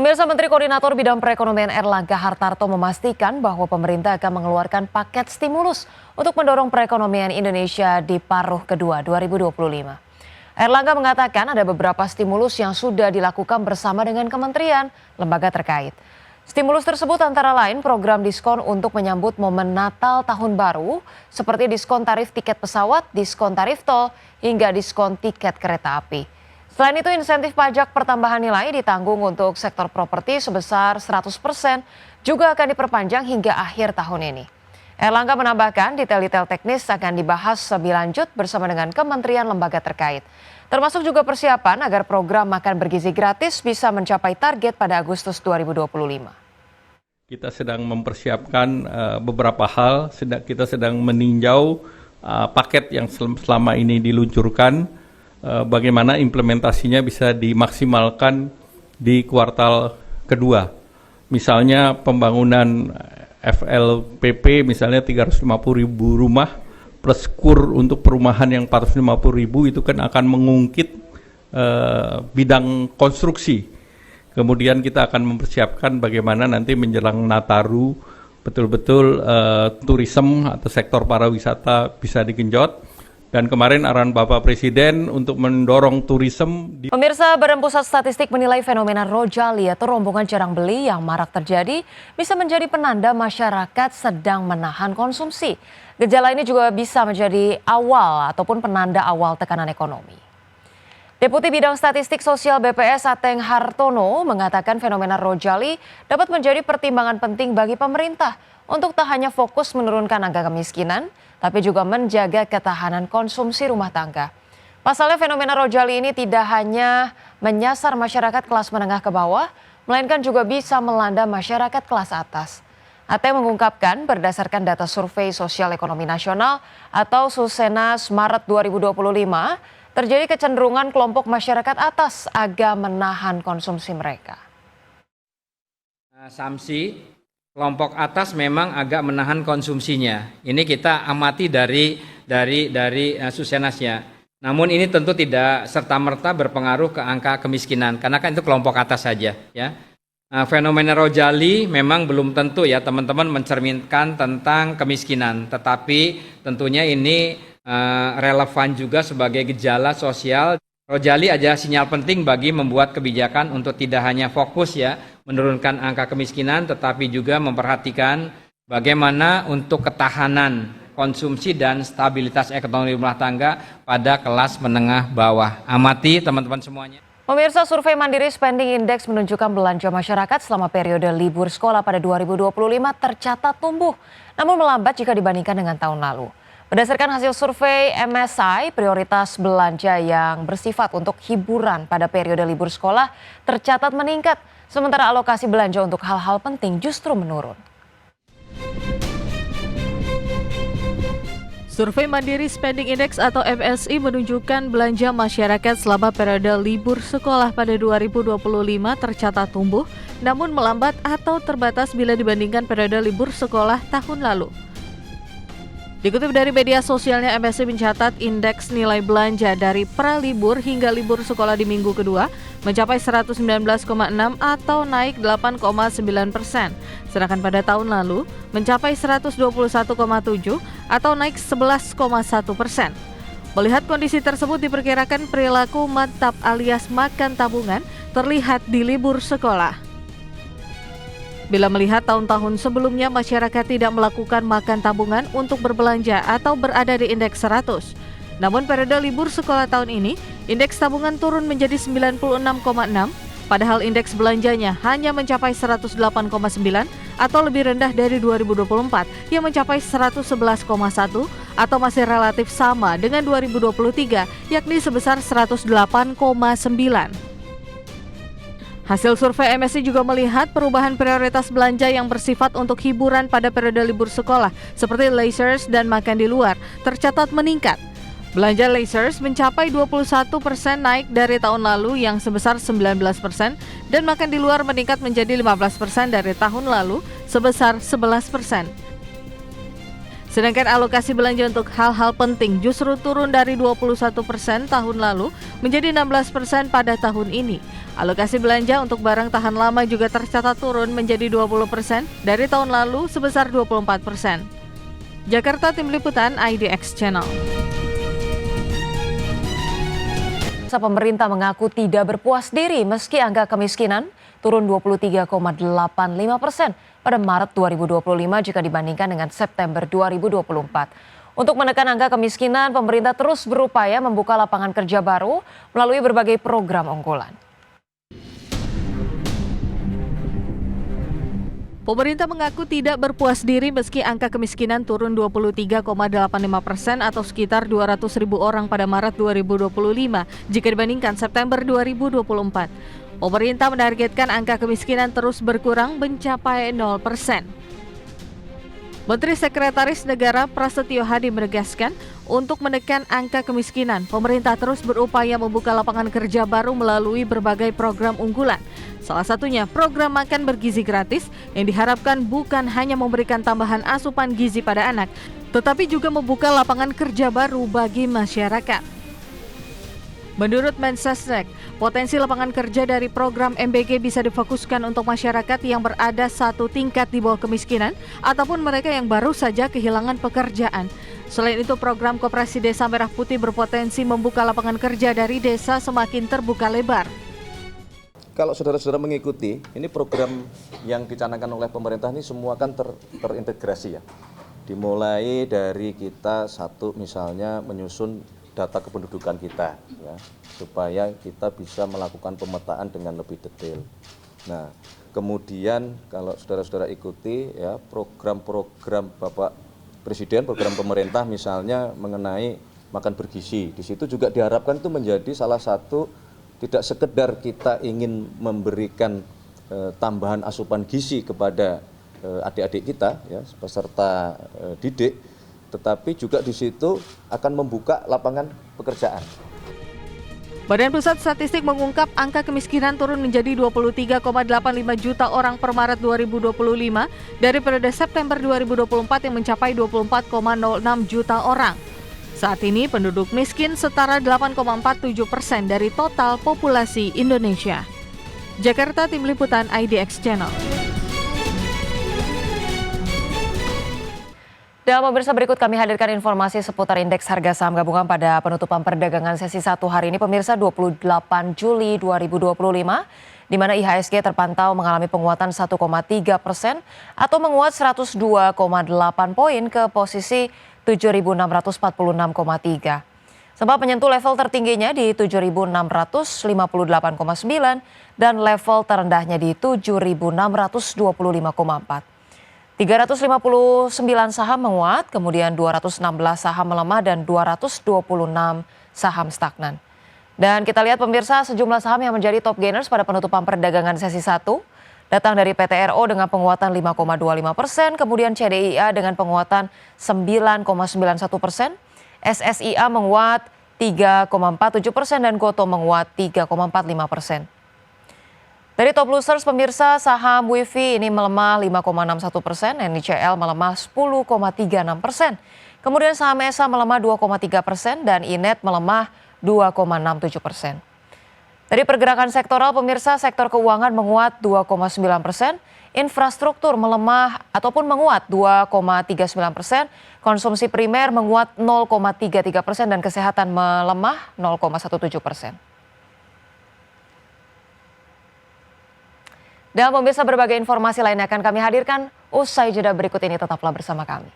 Pemirsa, Menteri Koordinator Bidang Perekonomian Erlangga Hartarto memastikan bahwa pemerintah akan mengeluarkan paket stimulus untuk mendorong perekonomian Indonesia di paruh kedua 2025. Erlangga mengatakan ada beberapa stimulus yang sudah dilakukan bersama dengan kementerian, lembaga terkait. Stimulus tersebut antara lain program diskon untuk menyambut momen Natal Tahun Baru, seperti diskon tarif tiket pesawat, diskon tarif tol, hingga diskon tiket kereta api. Selain itu, insentif pajak pertambahan nilai ditanggung untuk sektor properti sebesar 100% juga akan diperpanjang hingga akhir tahun ini. Erlangga menambahkan detail-detail teknis akan dibahas lebih lanjut bersama dengan kementerian lembaga terkait. Termasuk juga persiapan agar program makan bergizi gratis bisa mencapai target pada Agustus 2025. Kita sedang mempersiapkan beberapa hal, kita sedang meninjau paket yang selama ini diluncurkan, bagaimana implementasinya bisa dimaksimalkan di kuartal kedua. Misalnya pembangunan FLPP misalnya 350.000 rumah plus KUR untuk perumahan yang 450.000 itu kan akan mengungkit bidang konstruksi. Kemudian kita akan mempersiapkan bagaimana nanti menjelang Nataru betul-betul turisme atau sektor pariwisata bisa digenjot. Dan kemarin arahan Bapak Presiden untuk mendorong turisme. Pemirsa, Badan Pusat Statistik menilai fenomena Rojali atau rombongan jarang beli yang marak terjadi bisa menjadi penanda masyarakat sedang menahan konsumsi. Gejala ini juga bisa menjadi awal ataupun penanda awal tekanan ekonomi. Deputi Bidang Statistik Sosial BPS Ateng Hartono mengatakan fenomena Rojali dapat menjadi pertimbangan penting bagi pemerintah untuk tak hanya fokus menurunkan angka kemiskinan, tapi juga menjaga ketahanan konsumsi rumah tangga. Pasalnya fenomena Rojali ini tidak hanya menyasar masyarakat kelas menengah ke bawah, melainkan juga bisa melanda masyarakat kelas atas. Ateng mengungkapkan berdasarkan data Survei Sosial Ekonomi Nasional atau Susenas Maret 2025, terjadi kecenderungan kelompok masyarakat atas agak menahan konsumsi mereka. Asumsi kelompok atas memang agak menahan konsumsinya. Ini kita amati dari Susenasnya. Namun ini tentu tidak serta-merta berpengaruh ke angka kemiskinan karena kan itu kelompok atas saja ya. Fenomena Rojali memang belum tentu ya teman-teman mencerminkan tentang kemiskinan, tetapi tentunya ini relevan juga sebagai gejala sosial. Rojali adalah sinyal penting bagi membuat kebijakan untuk tidak hanya fokus ya menurunkan angka kemiskinan, tetapi juga memperhatikan bagaimana untuk ketahanan konsumsi dan stabilitas ekonomi rumah tangga pada kelas menengah bawah. Amati teman-teman semuanya. Pemirsa, survei Mandiri Spending Index menunjukkan belanja masyarakat selama periode libur sekolah pada 2025 tercatat tumbuh, namun melambat jika dibandingkan dengan tahun lalu. Berdasarkan hasil survei MSI, prioritas belanja yang bersifat untuk hiburan pada periode libur sekolah tercatat meningkat, sementara alokasi belanja untuk hal-hal penting justru menurun. Survei Mandiri Spending Index atau MSI menunjukkan belanja masyarakat selama periode libur sekolah pada 2025 tercatat tumbuh, namun melambat atau terbatas bila dibandingkan periode libur sekolah tahun lalu. Dikutip dari media sosialnya, MSI mencatat indeks nilai belanja dari pralibur hingga libur sekolah di minggu kedua mencapai 119,6 atau naik 8,9%. Sedangkan pada tahun lalu mencapai 121,7 atau naik 11,1%. Melihat kondisi tersebut, diperkirakan perilaku mantap alias makan tabungan terlihat di libur sekolah. Bila melihat tahun-tahun sebelumnya masyarakat tidak melakukan makan tabungan untuk berbelanja atau berada di indeks 100. Namun periode libur sekolah tahun ini, indeks tabungan turun menjadi 96,6, padahal indeks belanjanya hanya mencapai 108,9 atau lebih rendah dari 2024 yang mencapai 111,1 atau masih relatif sama dengan 2023 yakni sebesar 108,9. Hasil survei MSI juga melihat perubahan prioritas belanja yang bersifat untuk hiburan pada periode libur sekolah seperti leisures dan makan di luar tercatat meningkat. Belanja leisures mencapai 21% naik dari tahun lalu yang sebesar 19% dan makan di luar meningkat menjadi 15% dari tahun lalu sebesar 11%. Sedangkan alokasi belanja untuk hal-hal penting justru turun dari 21% tahun lalu menjadi 16% pada tahun ini. Alokasi belanja untuk barang tahan lama juga tercatat turun menjadi 20% dari tahun lalu sebesar 24%. Jakarta, Tim Liputan IDX Channel. Pemerintah mengaku tidak berpuas diri meski angka kemiskinan turun 23,85% pada Maret 2025 jika dibandingkan dengan September 2024. Untuk menekan angka kemiskinan, pemerintah terus berupaya membuka lapangan kerja baru melalui berbagai program unggulan. Pemerintah mengaku tidak berpuas diri meski angka kemiskinan turun 23,85% atau sekitar 200.000 orang pada Maret 2025 jika dibandingkan September 2024. Pemerintah menargetkan angka kemiskinan terus berkurang mencapai 0%. Menteri Sekretaris Negara Prasetyo Hadi menegaskan, untuk menekan angka kemiskinan, pemerintah terus berupaya membuka lapangan kerja baru melalui berbagai program unggulan. Salah satunya program makan bergizi gratis yang diharapkan bukan hanya memberikan tambahan asupan gizi pada anak, tetapi juga membuka lapangan kerja baru bagi masyarakat. Menurut Mensesnek, potensi lapangan kerja dari program MBG bisa difokuskan untuk masyarakat yang berada satu tingkat di bawah kemiskinan ataupun mereka yang baru saja kehilangan pekerjaan. Selain itu, program Koperasi Desa Merah Putih berpotensi membuka lapangan kerja dari desa semakin terbuka lebar. Kalau saudara-saudara mengikuti, ini program yang dicanangkan oleh pemerintah ini semua kan terintegrasi ya. Dimulai dari kita satu misalnya menyusun data kependudukan kita ya, supaya kita bisa melakukan pemetaan dengan lebih detail. Nah, kemudian kalau saudara-saudara ikuti ya program-program Bapak Presiden, program pemerintah misalnya mengenai makan bergizi. Di situ juga diharapkan itu menjadi salah satu, tidak sekedar kita ingin memberikan tambahan asupan gizi kepada adik-adik kita ya, peserta didik, tetapi juga di situ akan membuka lapangan pekerjaan. Badan Pusat Statistik mengungkap angka kemiskinan turun menjadi 23,85 juta orang per Maret 2025 dari periode September 2024 yang mencapai 24,06 juta orang. Saat ini penduduk miskin setara 8,47% dari total populasi Indonesia. Jakarta, Tim Liputan IDX Channel. Dan pemirsa, berikut kami hadirkan informasi seputar indeks harga saham gabungan pada penutupan perdagangan sesi 1 hari ini, pemirsa, 28 Juli 2025, di mana IHSG terpantau mengalami penguatan 1,3% atau menguat 102,8 poin ke posisi 7.646,3. Sempat menyentuh level tertingginya di 7.658,9 dan level terendahnya di 7.625,4. 359 saham menguat, kemudian 216 saham melemah dan 226 saham stagnan. Dan kita lihat pemirsa, sejumlah saham yang menjadi top gainers pada penutupan perdagangan sesi 1 datang dari PT RO dengan penguatan 5,25%, kemudian CDIA dengan penguatan 9,91%, SSIA menguat 3,47% dan Gotoh menguat 3,45%. Dari top losers pemirsa, saham WIFI ini melemah 5,61%, NICL melemah 10,36%. Kemudian saham ESA melemah 2,3% dan INET melemah 2,67%. Dari pergerakan sektoral pemirsa, sektor keuangan menguat 2,9%, infrastruktur melemah ataupun menguat 2,39%, konsumsi primer menguat 0,33% dan kesehatan melemah 0,17%. Dan pemirsa, berbagai informasi lainnya akan kami hadirkan usai jeda berikut ini, tetaplah bersama kami.